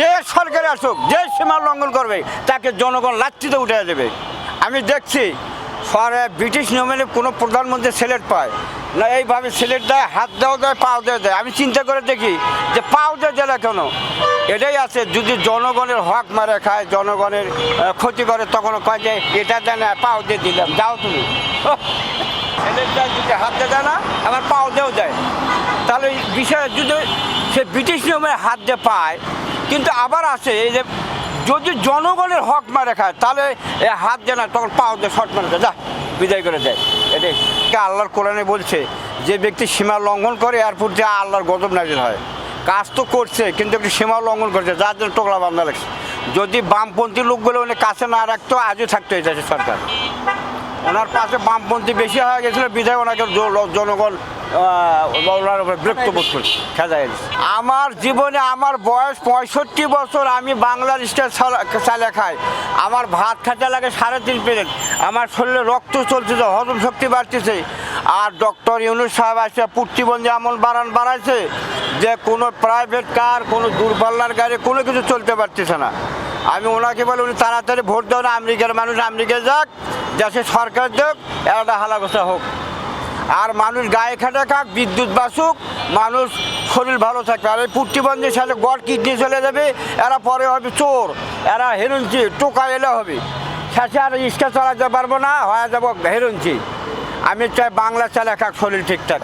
যে সরকারে আসুক, যে সীমা লঙ্ঘন করবে তাকে জনগণ লাচ্ছিতে উঠে দেবে। আমি দেখছি শহরে ব্রিটিশ নিয়মে কোনো প্রধানমন্ত্রী সিলেট পায় না, এইভাবে সিলেট দেয়, হাত দেওয়া দেয়, পাও দেওয়া দেয়। আমি চিন্তা করে দেখি যে পাও দেওয়া জেলা কেন, এটাই আছে। যদি জনগণের হক মারে খায়, জনগণের ক্ষতি করে, তখন কয় যে এটা দেয় না, পাও দিয়ে দিলাম, যাও তুমি। সিলেট দেয় যদি হাত দিয়ে দেয় না, আবার পাও দেওয়া যায়। তাহলে এই বিষয়ে যদি সে ব্রিটিশ নিয়মে হাত দিয়ে পায়, কিন্তু আবার আছে এই যে যদি জনগণের হক মারে খায়, তাহলে হাত দেয় না, তখন পাও দিয়ে শর্ট মারে দেয়, যা বিদায় করে দেয়। এটাই আল্লাহর কোরআনে বলছে, যে ব্যক্তি সীমা লঙ্ঘন করে এর প্রতি আল্লাহর গজব নাজিল হয়। কাজ তো করছে, কিন্তু একটু সীমা লঙ্ঘন করছে, যার জন্য টোকলা বান্ধা লাগছে। যদি বামপন্থী লোকগুলো উনি কাছে না রাখতো, আজও থাকতো এই দেশের সরকার। ওনার পাশে বামপন্থী বেশি হয়ে গেছিলো, বিধায় ওনাকে জনগণ ওনার উপরে বিরক্ত বোধ করছে, খেদাই দিচ্ছে। আমার জীবনে, আমার বয়স 65 বছর, আমি বাংলার স্টেট চালে খাই। আমার ভাত খেতে লাগে 3.5 প্লেট। আমার শরীরে রক্ত চলতেছে, হজম শক্তি বাড়তেছে। আর ডক্টর ইউনূস সাহেব আসে প্রতিবন্ধী আমল বাড়াইছে, যে কোনো প্রাইভেট কার, কোনো দূরপাল্লার গাড়ি, কোনো কিছু চলতে পারতেছে না। আমি ওনাকে বলি, উনি তাড়াতাড়ি ভোট দেওয়া না, আমেরিকার মানুষ আমেরিকায় যাক, দেশের সরকার যাক, একটা হালাগোসা হোক। আর মানুষ গায়ে খাটে খাক, বিদ্যুৎ বাসুক, মানুষ শরীর ভালো থাকবে। আর এই প্রতিবন্ধীর সাথে গড় কিডনি চলে যাবে, এরা পরে হবে চোর, এরা হেরুঞ্চি, টোকা এলে হবে, শেষে আর রিক্সা চালাতে পারবো না, হয়ে যাবো হেরুঞ্চি। আমি চাই বাংলা চালে খাক, শরীর ঠিকঠাক।